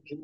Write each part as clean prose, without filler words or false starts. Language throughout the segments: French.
Le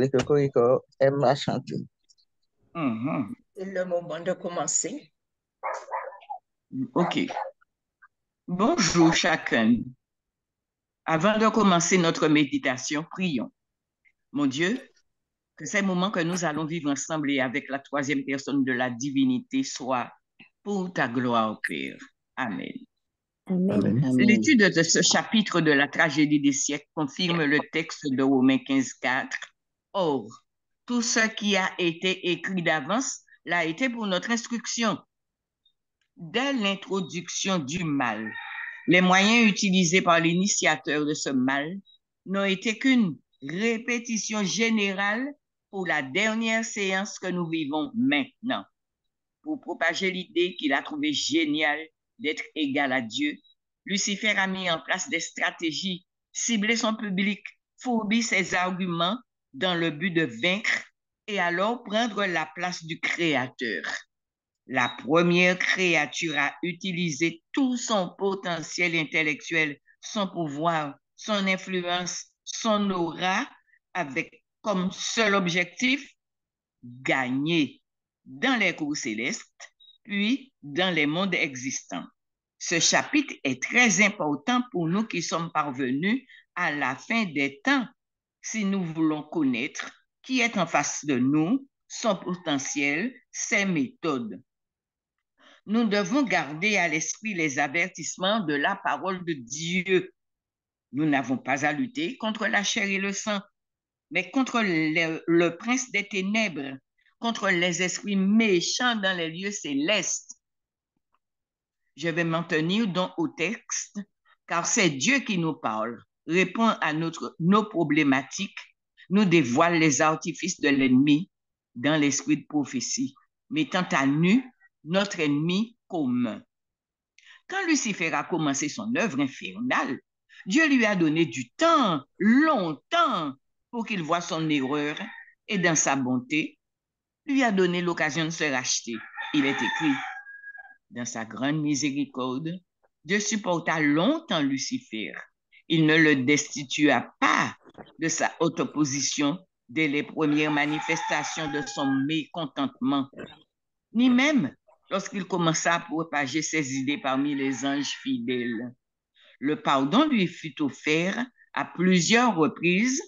cocorico aime à chanter. C'est le moment de commencer. OK. Bonjour chacun. Avant de commencer notre méditation, prions. Mon Dieu, que ces moments que nous allons vivre ensemble et avec la troisième personne de la divinité soient pour ta gloire, Père. Amen. Amen. L'étude de ce chapitre de la tragédie des siècles confirme le texte de Romains 15:4. Or, tout ce qui a été écrit d'avance l'a été pour notre instruction. Dès l'introduction du mal, les moyens utilisés par l'initiateur de ce mal n'ont été qu'une répétition générale pour la dernière séance que nous vivons maintenant. Pour propager l'idée qu'il a trouvée géniale d'être égal à Dieu, Lucifer a mis en place des stratégies, ciblé son public, fourbi ses arguments dans le but de vaincre et alors prendre la place du Créateur. La première créature a utilisé tout son potentiel intellectuel, son pouvoir, son influence, son aura, avec comme seul objectif gagner dans les cours célestes, puis dans les mondes existants. Ce chapitre est très important pour nous qui sommes parvenus à la fin des temps, si nous voulons connaître qui est en face de nous, son potentiel, ses méthodes. Nous devons garder à l'esprit les avertissements de la parole de Dieu. Nous n'avons pas à lutter contre la chair et le sang, mais contre le prince des ténèbres, contre les esprits méchants dans les lieux célestes. Je vais m'en tenir donc au texte, car c'est Dieu qui nous parle, répond à nos problématiques, nous dévoile les artifices de l'ennemi dans l'esprit de prophétie, mettant à nu notre ennemi commun. Quand Lucifer a commencé son œuvre infernale, Dieu lui a donné du temps, longtemps, pour qu'il voie son erreur et dans sa bonté, lui a donné l'occasion de se racheter. Il est écrit, dans sa grande miséricorde, Dieu supporta longtemps Lucifer. Il ne le destitua pas de sa haute position dès les premières manifestations de son mécontentement, ni même lorsqu'il commença à propager ses idées parmi les anges fidèles. Le pardon lui fut offert à plusieurs reprises,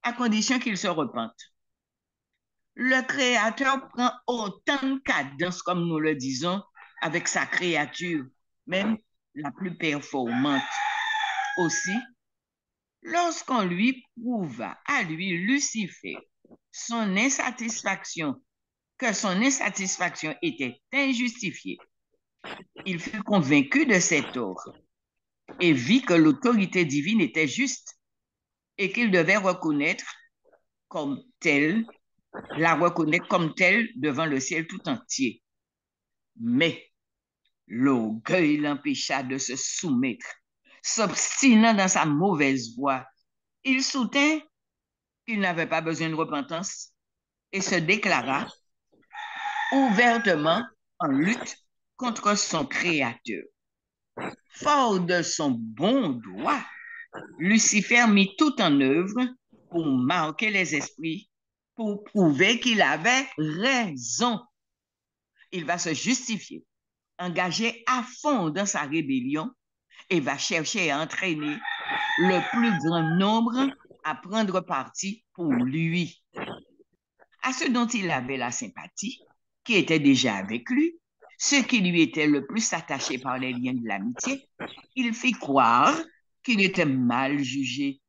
à condition qu'il se repente. Le Créateur prend autant de cadence, comme nous le disons, avec sa créature, même la plus performante. Aussi, lorsqu'on lui prouva à lui, Lucifer, que son insatisfaction était injustifiée, il fut convaincu de ses torts et vit que l'autorité divine était juste et qu'il devait la reconnaître comme telle devant le ciel tout entier. Mais l'orgueil l'empêcha de se soumettre. S'obstinant dans sa mauvaise voie, il soutint qu'il n'avait pas besoin de repentance et se déclara ouvertement en lutte contre son Créateur. Fort de son bon droit, Lucifer mit tout en œuvre pour marquer les esprits, pour prouver qu'il avait raison. Il va se justifier, engagé à fond dans sa rébellion et va chercher à entraîner le plus grand nombre à prendre parti pour lui. À ceux dont il avait la sympathie, qui étaient déjà avec lui, ceux qui lui étaient le plus attachés par les liens de l'amitié, il fit croire qu'il était mal jugé,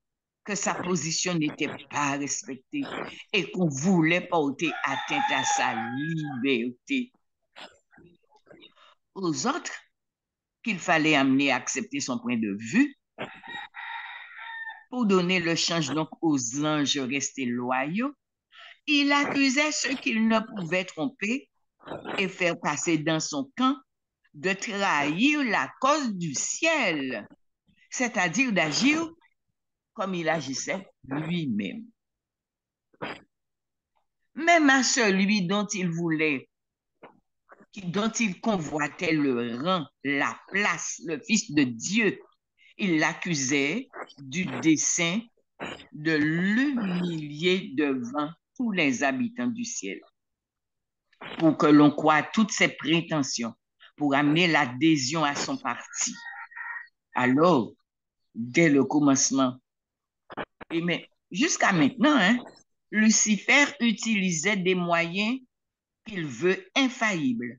que sa position n'était pas respectée et qu'on voulait porter atteinte à sa liberté. Aux autres, qu'il fallait amener à accepter son point de vue, pour donner le change donc aux anges restés loyaux, il accusait ceux qu'il ne pouvait tromper et faire passer dans son camp de trahir la cause du ciel, c'est-à-dire d'agir comme il agissait lui-même. même à celui dont il convoitait le rang, la place, le Fils de Dieu. Il l'accusait du dessein de l'humilier devant tous les habitants du ciel, pour que l'on croie à toutes ses prétentions, pour amener l'adhésion à son parti. Alors, dès le commencement, mais jusqu'à maintenant, Lucifer utilisait des moyens qu'il veut infaillibles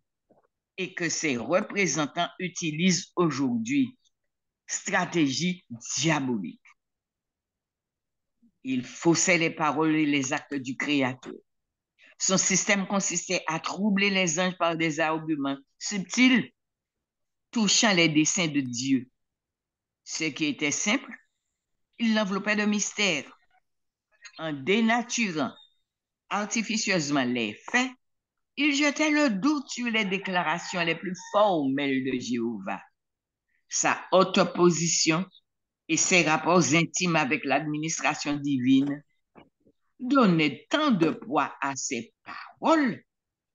et que ses représentants utilisent aujourd'hui. Stratégie diabolique. Il faussait les paroles et les actes du Créateur. Son système consistait à troubler les anges par des arguments subtils, touchant les desseins de Dieu. Ce qui était simple, il l'enveloppait de mystère. En dénaturant artificieusement les faits, il jetait le doute sur les déclarations les plus formelles de Jéhovah. Sa haute position et ses rapports intimes avec l'administration divine donnaient tant de poids à ses paroles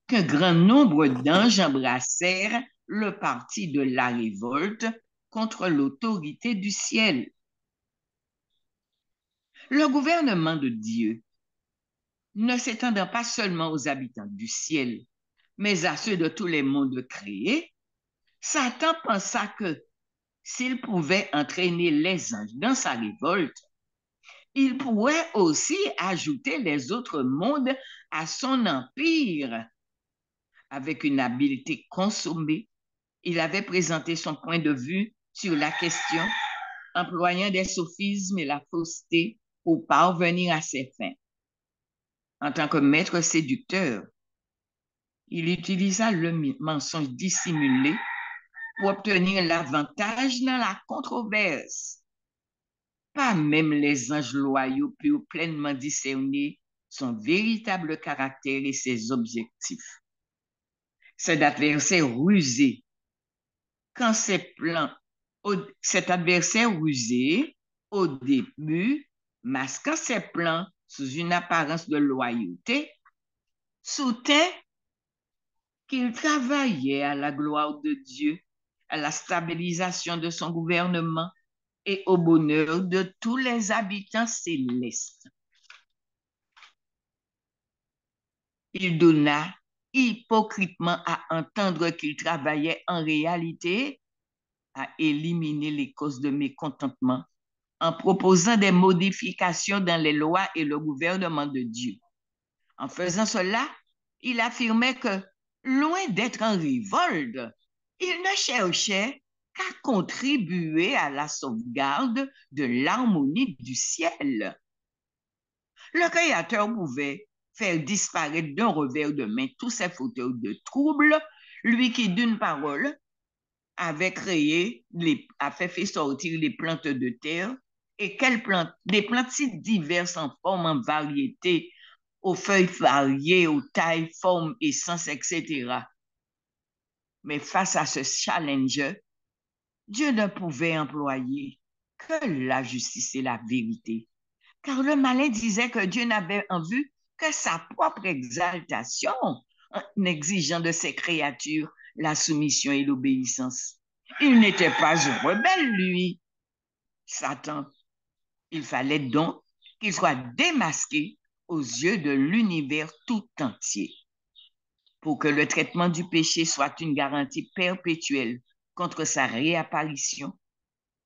qu'un grand nombre d'anges embrassèrent le parti de la révolte contre l'autorité du ciel. Le gouvernement de Dieu, ne s'étendant pas seulement aux habitants du ciel, mais à ceux de tous les mondes créés, Satan pensa que s'il pouvait entraîner les anges dans sa révolte, il pourrait aussi ajouter les autres mondes à son empire. Avec une habileté consommée, il avait présenté son point de vue sur la question, employant des sophismes et la fausseté pour parvenir à ses fins. En tant que maître séducteur, il utilisa le mensonge dissimulé pour obtenir l'avantage dans la controverse. Pas même les anges loyaux purent pleinement discerner son véritable caractère et ses objectifs. Cet adversaire rusé, au début, masquant ses plans sous une apparence de loyauté, soutint qu'il travaillait à la gloire de Dieu, à la stabilisation de son gouvernement et au bonheur de tous les habitants célestes. Il donna hypocritement à entendre qu'il travaillait en réalité à éliminer les causes de mécontentement en proposant des modifications dans les lois et le gouvernement de Dieu. En faisant cela, il affirmait que, loin d'être en révolte, il ne cherchait qu'à contribuer à la sauvegarde de l'harmonie du ciel. Le Créateur pouvait faire disparaître d'un revers de main tous ces fauteurs de troubles, lui qui, d'une parole, a fait sortir les plantes de terre. Et quelles plantes? Des plantes si diverses en forme, en variété, aux feuilles variées, aux tailles, formes, essences, etc. Mais face à ce challenge, Dieu ne pouvait employer que la justice et la vérité. Car le malin disait que Dieu n'avait en vue que sa propre exaltation, en exigeant de ses créatures la soumission et l'obéissance. Il n'était pas un rebelle, lui, Satan. Il fallait donc qu'il soit démasqué aux yeux de l'univers tout entier. Pour que le traitement du péché soit une garantie perpétuelle contre sa réapparition,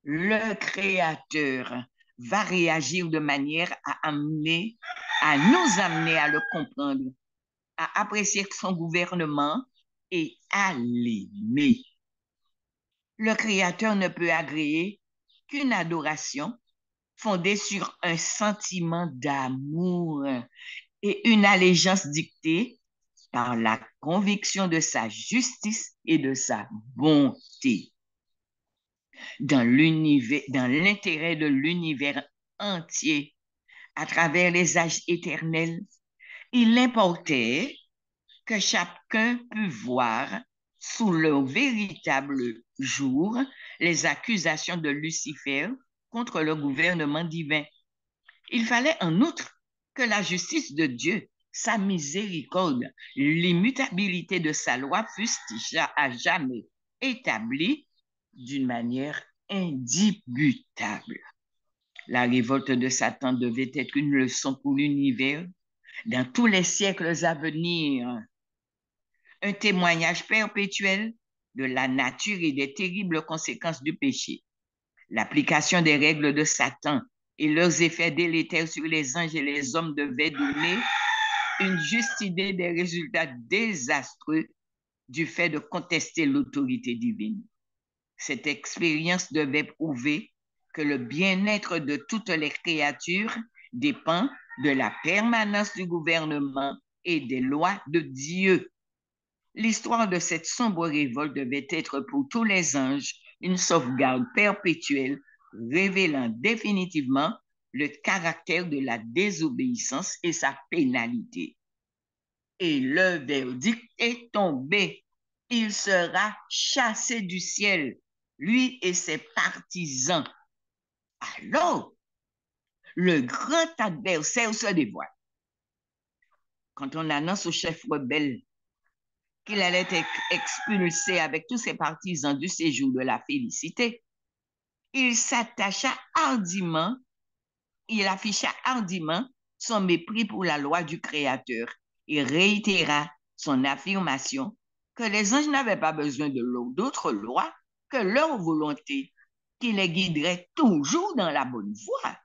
le Créateur va réagir de manière à nous amener à le comprendre, à apprécier son gouvernement et à l'aimer. Le Créateur ne peut agréer qu'une adoration fondée sur un sentiment d'amour et une allégeance dictée par la conviction de sa justice et de sa bonté. Dans l'intérêt de l'univers entier, à travers les âges éternels, il importait que chacun pût voir sous leur véritable jour les accusations de Lucifer contre le gouvernement divin. Il fallait en outre que la justice de Dieu sa miséricorde, l'immutabilité de sa loi fussent à jamais établies d'une manière indubitable. La révolte de Satan devait être une leçon pour l'univers dans tous les siècles à venir, un témoignage perpétuel de la nature et des terribles conséquences du péché. L'application des règles de Satan et leurs effets délétères sur les anges et les hommes devaient donner une juste idée des résultats désastreux du fait de contester l'autorité divine. Cette expérience devait prouver que le bien-être de toutes les créatures dépend de la permanence du gouvernement et des lois de Dieu. L'histoire de cette sombre révolte devait être pour tous les anges une sauvegarde perpétuelle révélant définitivement le caractère de la désobéissance et sa pénalité. Et le verdict est tombé. Il sera chassé du ciel, lui et ses partisans. Alors, le grand adversaire se dévoile. Quand on annonce au chef rebelle qu'il allait être expulsé avec tous ses partisans du séjour de la félicité, il s'attacha hardiment, il afficha hardiment son mépris pour la loi du Créateur et réitéra son affirmation que les anges n'avaient pas besoin de d'autres lois que leur volonté qui les guiderait toujours dans la bonne voie,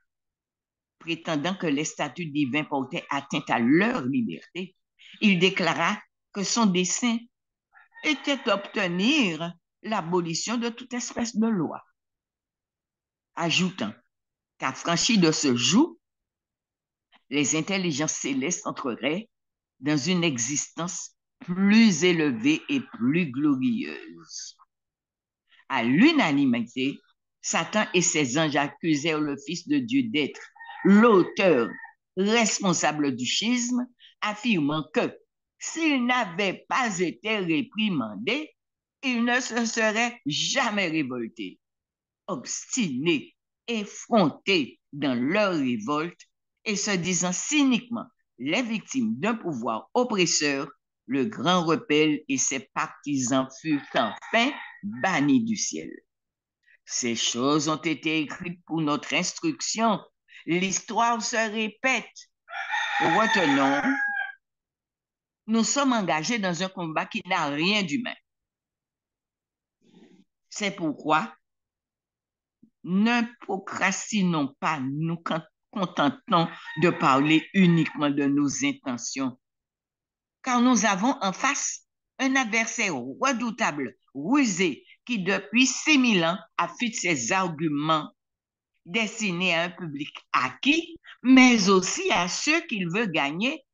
prétendant que les statuts divins portaient atteinte à leur liberté. Il déclara que son dessein était d'obtenir l'abolition de toute espèce de loi, ajoutant qu'affranchis de ce joug, les intelligences célestes entreraient dans une existence plus élevée et plus glorieuse. À l'unanimité, Satan et ses anges accusèrent le Fils de Dieu d'être l'auteur responsable du schisme, affirmant que s'il n'avait pas été réprimandé, il ne se serait jamais révolté. Obstinés, effrontés dans leur révolte et se disant cyniquement les victimes d'un pouvoir oppresseur, le grand rebelle et ses partisans furent enfin bannis du ciel. Ces choses ont été écrites pour notre instruction. L'histoire se répète. Retenons, nous sommes engagés dans un combat qui n'a rien d'humain. C'est pourquoi ne procrastinons pas, nous contentons de parler uniquement de nos intentions, car nous avons en face un adversaire redoutable, rusé, qui depuis 6000 ans affûte ses arguments destinés à un public acquis, mais aussi à ceux qu'il veut gagner.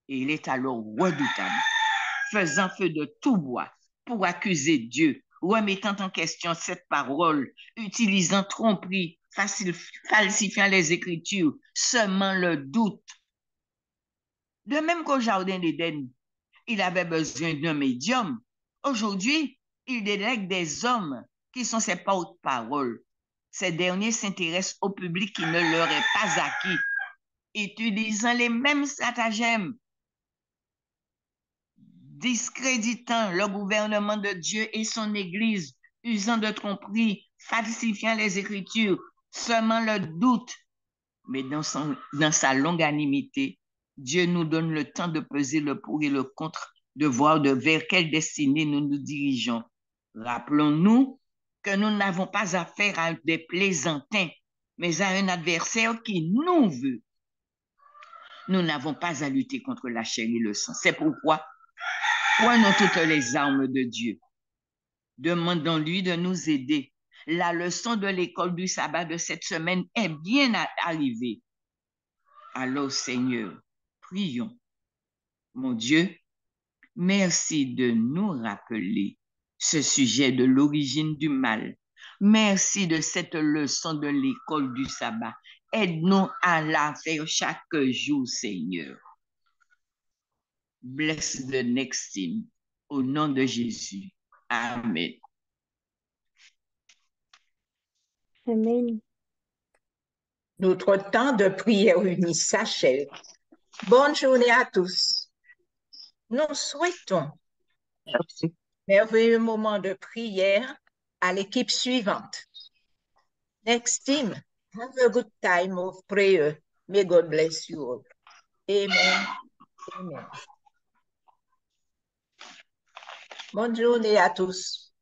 Et il est alors redoutable, faisant feu de tout bois pour accuser Dieu, remettant en question cette parole, utilisant tromperie, falsifiant les Écritures, semant le doute. De même qu'au Jardin d'Éden, il avait besoin d'un médium. Aujourd'hui, il délègue des hommes qui sont ses porte-paroles. Ces derniers s'intéressent au public qui ne leur est pas acquis, utilisant les mêmes stratagèmes, discréditant le gouvernement de Dieu et son Église, usant de tromperie, falsifiant les Écritures, semant le doute. Mais dans sa longanimité, Dieu nous donne le temps de peser le pour et le contre, de voir vers quelle destinée nous nous dirigeons. Rappelons-nous que nous n'avons pas affaire à des plaisantins, mais à un adversaire qui nous veut. Nous n'avons pas à lutter contre la chair et le sang. C'est pourquoi prenons toutes les armes de Dieu. Demandons-lui de nous aider. La leçon de l'école du sabbat de cette semaine est bien arrivée. Alors, Seigneur, prions. Mon Dieu, merci de nous rappeler ce sujet de l'origine du mal. Merci de cette leçon de l'école du sabbat. Aide-nous à la faire chaque jour, Seigneur. Bless the next team. Au nom de Jésus. Amen. Amen. Notre temps de prière unie s'achève. Bonne journée à tous. Nous souhaitons Merci. merveilleux moment de prière à l'équipe suivante. Next team, have a good time of prayer. May God bless you all. Amen. Amen. Bonne journée à tous.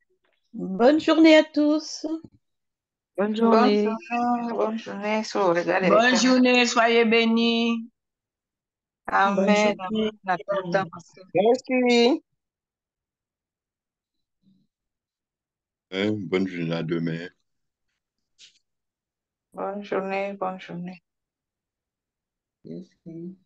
Bonne journée à tous. Bonne journée. Bonne journée. Bonne journée, soyez bénis. Amen. Bonne journée. Merci. Bonne journée à demain. Bonne journée. Bonne journée. Merci.